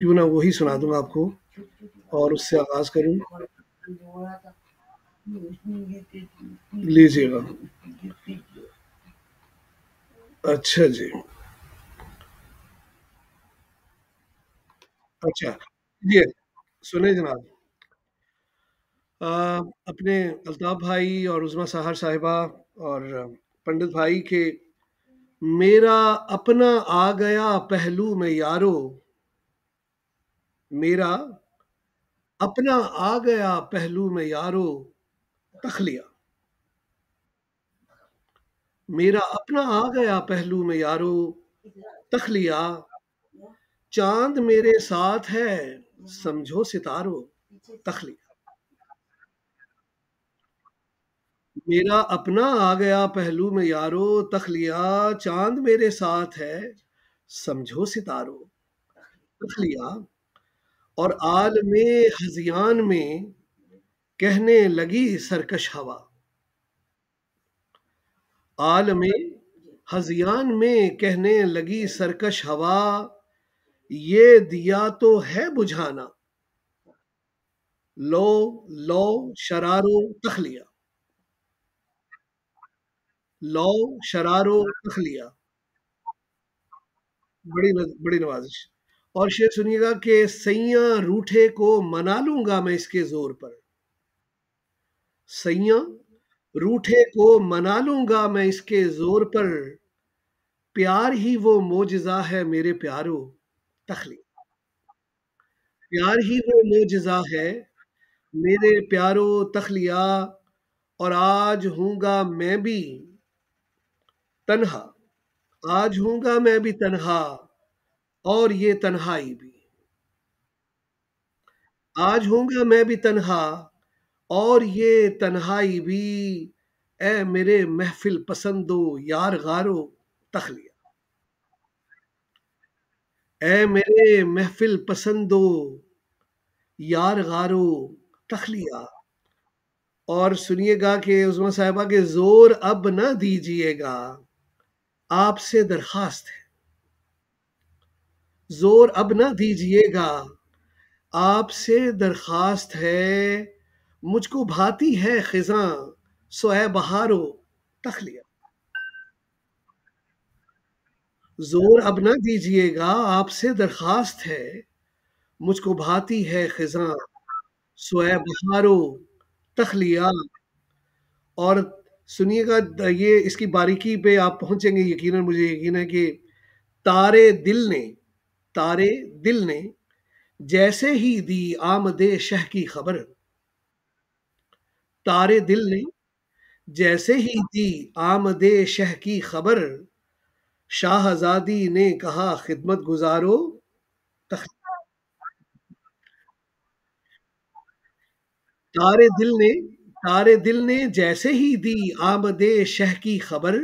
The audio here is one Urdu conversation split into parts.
کیوں نہ وہی سنا دوں آپ کو اور اس سے آغاز کروں. لیجیے گا. اچھا جی. اچھا یہ سنیں جناب. اپنے الطاف بھائی اور عظما سحر صاحبہ اور پنڈت بھائی کے میرا اپنا آ گیا پہلو میں یارو، میرا اپنا آ گیا پہلو میں یارو تخلیہ، میرا اپنا آ گیا پہلو میں یارو تخلیہ، چاند میرے ساتھ ہے سمجھو ستارو تخلیہ، میرا اپنا آ گیا پہلو میں یارو تخلیہ، چاند میرے ساتھ ہے سمجھو ستارو تخلیہ، اور عالم ہذیان میں کہنے لگی سرکش ہوا، عالم ہذیان میں کہنے لگی سرکش ہوا، یہ دیا تو ہے بجھانا، لو لو شرارو تخلیہ، لو شرارو تخلیہ. بڑی نوازش. اور شعر سنیے گا کہ سیاں روٹھے کو منا لوں گا میں اس کے زور پر، سیاں روٹھے کو منا لوں گا میں اس کے زور پر، پیار ہی وہ معجزہ ہے میرے پیارو تخلیہ، پیار ہی وہ معجزہ ہے میرے پیارو تخلیہ، اور آج ہوں گا میں بھی تنہا، آج ہوں گا میں بھی تنہا، اور یہ تنہائی بھی، آج ہوں گا میں بھی تنہا اور یہ تنہائی بھی، اے میرے محفل پسندو یار غارو تخلیہ، اے میرے محفل پسندو یار غارو تخلیہ. اور سنیے گا کہ عظما صاحبہ کے زور اب نہ دیجیے گا، آپ سے درخواست ہے، زور اب نہ دیجیے گا آپ سے درخواست ہے، مجھ کو بھاتی ہے خزاں سو اے بہارو تخلیہ، زور اب نہ دیجیے گا آپ سے درخواست ہے، مجھ کو بھاتی ہے خزاں سو اے بہارو تخلیہ. اور سنیے گا یہ اس کی باریکی پہ آپ پہنچیں گے یقیناً، مجھے یقین ہے کہ تارے دل نے، تارے دل نے جیسے ہی دی آمد شہ کی خبر، تارے دل نے جیسے ہی دی آمد شہ کی خبر، شاہزادی نے کہا خدمت گزارو تخلیہ، تارے دل نے، تارے دل نے جیسے ہی دی آمد شہ کی خبر،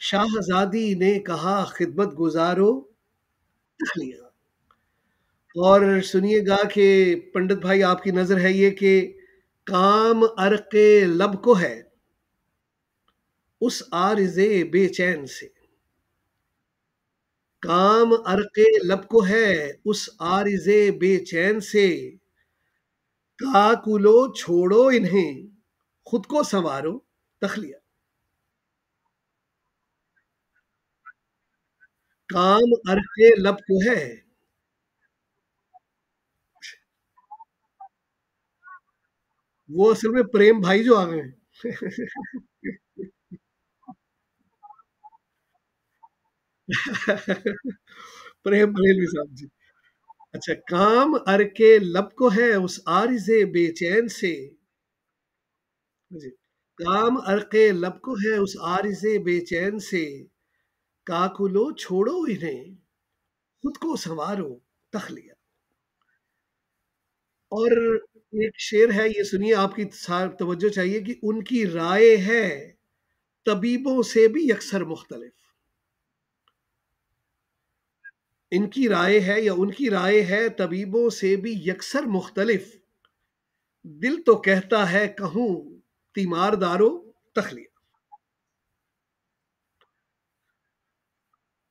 شاہزادی نے کہا خدمت گزارو تخلیہ. اور سنیے گا کہ پنڈت بھائی آپ کی نظر ہے یہ کہ کام عرق لب کو ہے اس عارض بے چین سے، کام عرق لب کو ہے اس عارض بے چین سے، کاکلو چھوڑو انہیں خود کو سنوارو تخلیہ، کام عرق لب کو ہے. وہ اصل میں پریم بھائی جو آ گئے پریم بریلوی صاحب جی. اچھا، کام عرق لب کو ہے اس عارض بے چین سے، جی، کام عرق لب کو ہے اس عارض بے چین سے، کاکلو چھوڑو انہیں خود کو سنوارو تخلیہ. اور ایک شعر ہے یہ سنیے، آپ کی توجہ چاہیے کہ ان کی رائے ہے طبیبوں سے بھی یکسر مختلف، ان کی رائے ہے یا ان کی رائے ہے طبیبوں سے بھی یکسر مختلف، دل تو کہتا ہے کہوں تیمار دارو تخلیہ،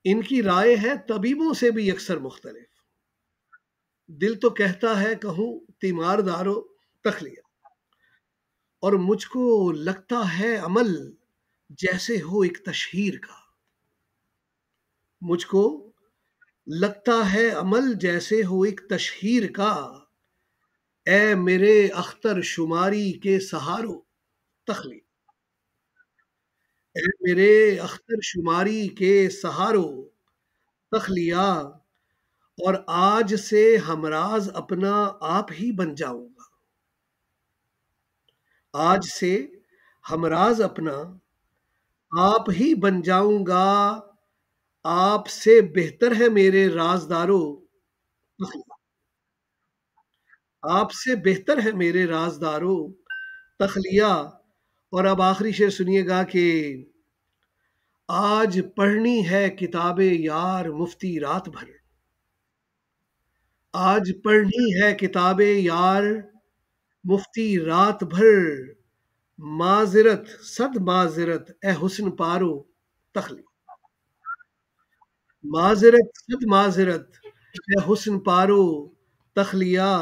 ان کی رائے ہے طبیبوں سے بھی یکسر مختلف، دل تو کہتا ہے کہوں تیمار دارو تخلیہ، اور مجھ کو لگتا ہے عمل جیسے ہو ایک تشہیر کا، مجھ کو لگتا ہے عمل جیسے ہو ایک تشہیر کا، اے میرے اختر شماری کے سہارو تخلیہ، اے میرے اختر شماری کے سہارو تخلیہ، اور آج سے ہمراز اپنا آپ ہی بن جاؤں گا، آج سے ہمراز اپنا آپ ہی بن جاؤں گا، آپ سے بہتر ہے میرے رازدارو تخلیہ، آپ سے بہتر ہے میرے رازدارو تخلیہ، اور اب آخری شعر سنیے گا کہ آج پڑھنی ہے کتاب یار مفتی رات بھر، آج پڑھنی ہے کتاب یار مفتی رات بھر، معذرت صد معذرت اے حسن پارو تخلیہ، معذرت صد معذرت اے حسن پارو تخلیہ،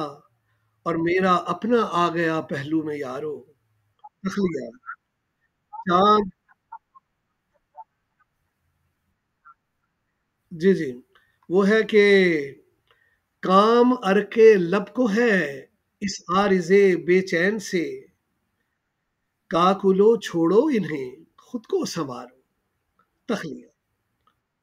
اور میرا اپنا آ گیا پہلو میں یارو تخلیہ، چاند، جی جی، وہ ہے کہ کام ارکے لب کو ہے اس عارضے بے چین سے، کاکلو چھوڑو انہیں خود کو سنوارو تخلیہ۔